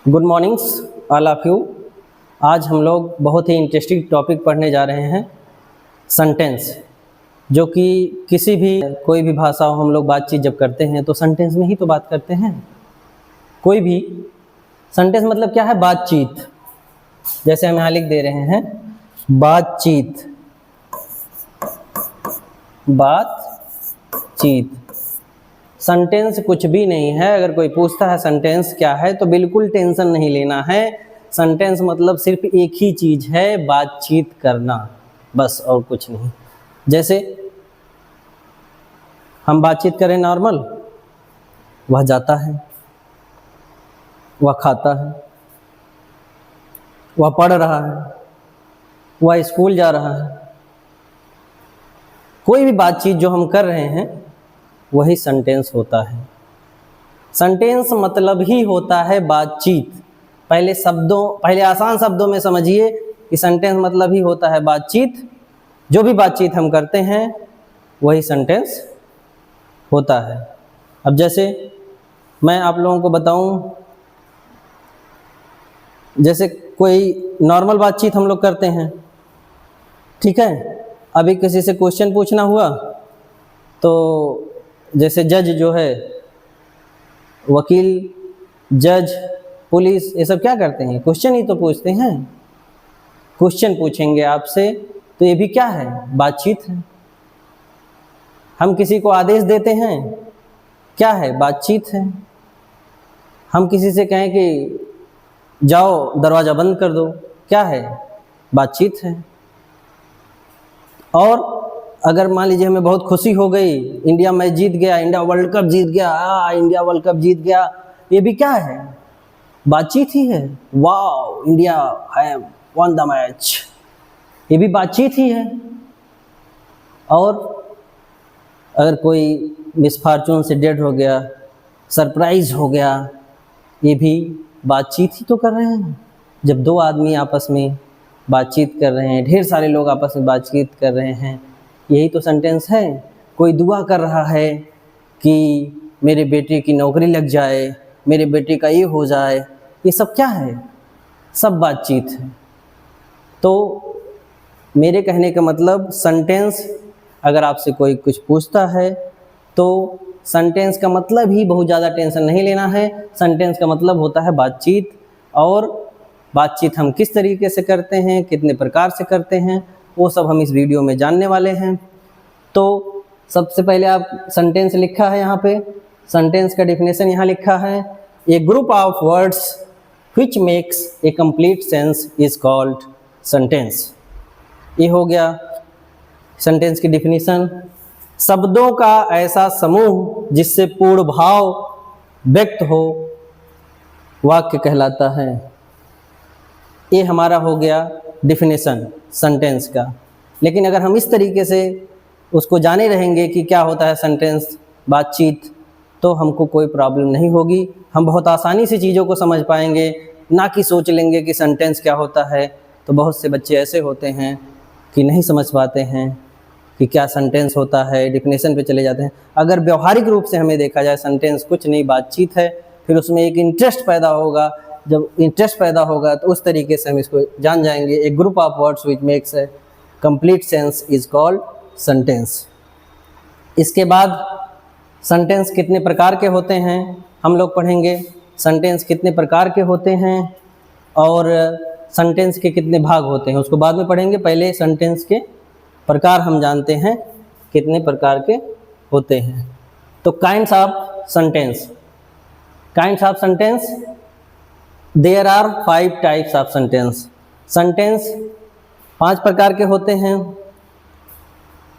Good mornings all of you. आज हम लोग बहुत ही इंटरेस्टिंग टॉपिक पढ़ने जा रहे हैं, सेंटेंस, जो कि किसी भी कोई भी भाषा हो, हम लोग बातचीत जब करते हैं तो सेंटेंस में ही तो बात करते हैं। कोई भी सेंटेंस मतलब क्या है? बातचीत। जैसे हम यहाँ लिख दे रहे हैं बातचीत, बातचीत। सेंटेंस कुछ भी नहीं है। अगर कोई पूछता है सेंटेंस क्या है तो बिल्कुल टेंशन नहीं लेना है। सेंटेंस मतलब सिर्फ एक ही चीज है, बातचीत करना, बस और कुछ नहीं। जैसे हम बातचीत करें नॉर्मल, वह जाता है, वह खाता है, वह पढ़ रहा है, वह स्कूल जा रहा है। कोई भी बातचीत जो हम कर रहे हैं वही सेंटेंस होता है। सेंटेंस मतलब ही होता है बातचीत। पहले आसान शब्दों में समझिए कि सेंटेंस मतलब ही होता है बातचीत। जो भी बातचीत हम करते हैं वही सेंटेंस होता है। अब जैसे मैं आप लोगों को बताऊं, जैसे कोई नॉर्मल बातचीत हम लोग करते हैं, ठीक है। अभी किसी से क्वेश्चन पूछना हुआ तो जैसे जज जो है, वकील, जज, पुलिस, ये सब क्या करते हैं? क्वेश्चन ही तो पूछते हैं। क्वेश्चन पूछेंगे आपसे तो ये भी क्या है? बातचीत है। हम किसी को आदेश देते हैं, क्या है? बातचीत है। हम किसी से कहें कि जाओ दरवाज़ा बंद कर दो, क्या है? बातचीत है। और अगर मान लीजिए हमें बहुत खुशी हो गई, इंडिया मैच जीत गया, इंडिया वर्ल्ड कप जीत गया, इंडिया वर्ल्ड कप जीत गया, ये भी क्या है? बातचीत ही है। Wow, India have won the match, ये भी बातचीत ही है। और अगर कोई मिसफॉर्चून से डेड हो गया, सरप्राइज हो गया, ये भी बातचीत ही तो कर रहे हैं। जब दो आदमी आपस में बातचीत कर रहे हैं, ढेर सारे लोग आपस में बातचीत कर रहे हैं, यही तो सेंटेंस है। कोई दुआ कर रहा है कि मेरे बेटे की नौकरी लग जाए, मेरे बेटे का ये हो जाए, ये सब क्या है? सब बातचीत है। तो मेरे कहने का मतलब, सेंटेंस, अगर आपसे कोई कुछ पूछता है तो सेंटेंस का मतलब ही बहुत ज़्यादा टेंशन नहीं लेना है। सेंटेंस का मतलब होता है बातचीत। और बातचीत हम किस तरीके से करते हैं, कितने प्रकार से करते हैं, वो सब हम इस वीडियो में जानने वाले हैं। तो सबसे पहले आप सेंटेंस लिखा है यहाँ पे, सेंटेंस का डेफिनेशन यहाँ लिखा है, a group of words which makes a complete sense is called sentence. ये हो गया सेंटेंस की डेफिनेशन। शब्दों का ऐसा समूह जिससे पूर्ण भाव व्यक्त हो, वाक्य कहलाता है। ये हमारा हो गया डेफिनेशन सेंटेंस का। लेकिन अगर हम इस तरीके से उसको जाने रहेंगे कि क्या होता है सेंटेंस, बातचीत, तो हमको कोई प्रॉब्लम नहीं होगी। हम बहुत आसानी से चीज़ों को समझ पाएंगे, ना कि सोच लेंगे कि सेंटेंस क्या होता है। तो बहुत से बच्चे ऐसे होते हैं कि नहीं समझ पाते हैं कि क्या सेंटेंस होता है, डेफिनेशन पे चले जाते हैं। अगर व्यवहारिक रूप से हमें देखा जाए, सेंटेंस कुछ नहीं, बातचीत है। फिर उसमें एक इंटरेस्ट पैदा होगा। जब इंटरेस्ट पैदा होगा तो उस तरीके से हम इसको जान जाएंगे। एक group of words which makes a complete sense is called sentence. इसके बाद सेंटेंस कितने प्रकार के होते हैं हम लोग पढ़ेंगे। सेंटेंस कितने प्रकार के होते हैं और सेंटेंस के कितने भाग होते हैं उसको बाद में पढ़ेंगे। पहले सेंटेंस के प्रकार हम जानते हैं कितने प्रकार के होते हैं। तो kinds of sentence, kinds of sentence, there are 5 types of sentence. Sentence 5 प्रकार के होते हैं।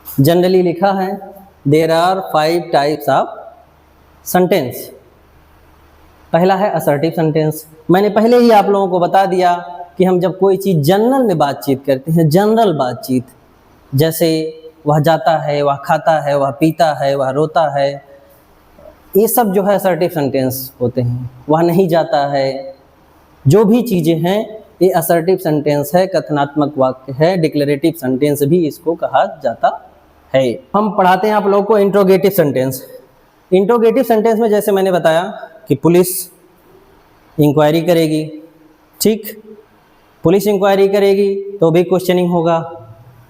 जनरली लिखा है there are 5 types of sentence. पहला है असर्टिव सेंटेंस। मैंने पहले ही आप लोगों को बता दिया कि हम जब कोई चीज़ जनरल में बातचीत करते हैं, जनरल बातचीत, जैसे वह जाता है, वह खाता है, वह पीता है, वह रोता है, ये सब जो है असर्टिव सेंटेंस होते हैं। वह नहीं जाता है, जो भी चीज़ें हैं ये असर्टिव सेंटेंस है, कथनात्मक वाक्य है, डिक्लेरेटिव सेंटेंस भी इसको कहा जाता है। हम पढ़ाते हैं आप लोगों को इंट्रोगेटिव सेंटेंस। इंट्रोगेटिव सेंटेंस में जैसे मैंने बताया कि पुलिस इंक्वायरी करेगी, ठीक, पुलिस इंक्वायरी करेगी तो भी क्वेश्चनिंग होगा,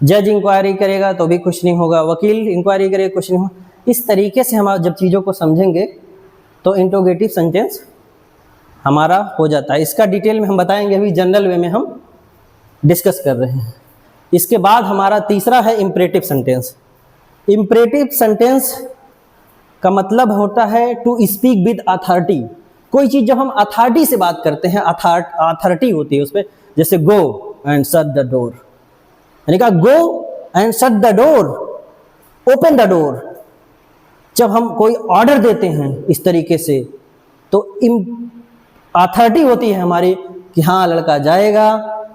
जज इंक्वायरी करेगा तो भी क्वेश्चनिंग होगा, वकील इंक्वायरी करेगा क्वेश्चनिंग होगा। इस तरीके से हम जब चीज़ों को समझेंगे तो इंट्रोगेटिव सेंटेंस हमारा हो जाता है। इसका डिटेल में हम बताएंगे, अभी जनरल वे में हम डिस्कस कर रहे हैं। इसके बाद हमारा तीसरा है इम्परेटिव सेंटेंस। इम्परेटिव सेंटेंस का मतलब होता है टू स्पीक विद अथॉरिटी। कोई चीज़ जब हम अथॉरिटी से बात करते हैं, अथॉरिटी होती है उस पर, जैसे go and shut the door, यानी कहा go and shut the door, open the door. जब हम कोई ऑर्डर देते हैं इस तरीके से तो अथॉरिटी होती है हमारी कि हाँ लड़का जाएगा,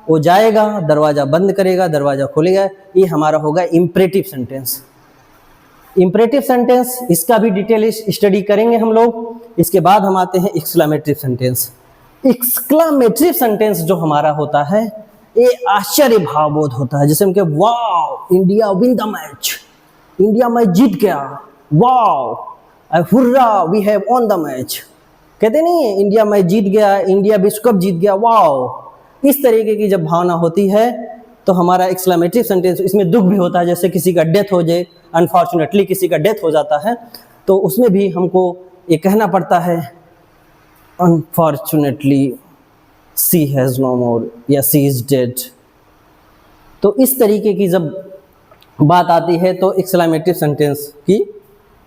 वो जाएगा, दरवाज़ा बंद करेगा, दरवाज़ा खोलेगा, ये हमारा होगा इम्परेटिव सेंटेंस। इम्परेटिव सेंटेंस, इसका भी डिटेल स्टडी करेंगे हम लोग। इसके बाद हम आते हैं एक्सक्लामेटरी सेंटेंस। एक्सक्लामेटरी सेंटेंस जो हमारा होता है ये आश्चर्य भावबोध होता है, जैसे हम कहे wow India win the match, India match जीत गया, wow hurrah we have won the match. कहते नहीं है इंडिया मैच जीत गया, इंडिया विश्व कप जीत गया, वाओ। इस तरीके की जब भावना होती है तो हमारा एक्सक्लामेटरी सेंटेंस, इसमें दुख भी होता है, जैसे किसी का डेथ हो जाए, अनफॉर्चुनेटली किसी का डेथ हो जाता है तो उसमें भी हमको ये कहना पड़ता है अनफॉर्चुनेटली सी हैज़ नो मोर या सी इज़ डेड। तो इस तरीके की जब बात आती है तो एक्सक्लामेटरी सेंटेंस की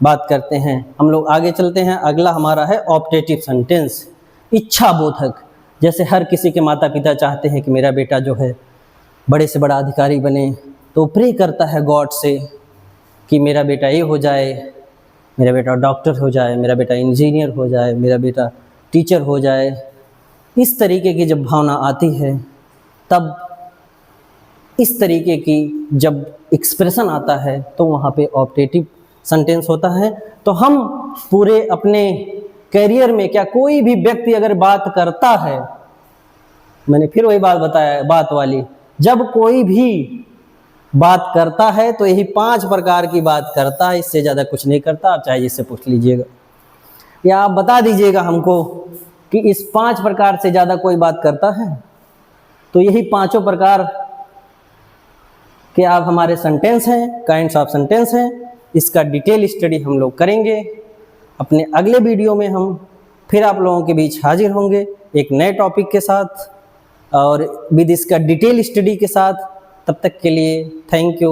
बात करते हैं। हम लोग आगे चलते हैं। अगला हमारा है ऑप्टेटिव सेंटेंस, इच्छा बोधक। जैसे हर किसी के माता पिता चाहते हैं कि मेरा बेटा जो है बड़े से बड़ा अधिकारी बने, तो प्रे करता है गॉड से कि मेरा बेटा ये हो जाए, मेरा बेटा डॉक्टर हो जाए, मेरा बेटा इंजीनियर हो जाए, मेरा बेटा टीचर हो जाए। इस तरीके की जब भावना आती है तब इस तरीके की जब एक्सप्रेशन आता है तो वहाँ पे ऑप्टेटिव सेंटेंस होता है। तो हम पूरे अपने करियर में, क्या कोई भी व्यक्ति अगर बात करता है, मैंने फिर वही बात बताया, बात वाली, जब कोई भी बात करता है तो यही 5 प्रकार की बात करता है, इससे ज़्यादा कुछ नहीं करता। आप चाहे इससे पूछ लीजिएगा या आप बता दीजिएगा हमको कि इस 5 प्रकार से ज़्यादा कोई बात करता है। तो यही 5 प्रकार के आप हमारे सेंटेंस हैं, काइंड्स ऑफ सेंटेंस हैं। इसका डिटेल स्टडी हम लोग करेंगे अपने अगले वीडियो में। हम फिर आप लोगों के बीच हाजिर होंगे एक नए टॉपिक के साथ और विद इसका डिटेल स्टडी के साथ। तब तक के लिए थैंक यू।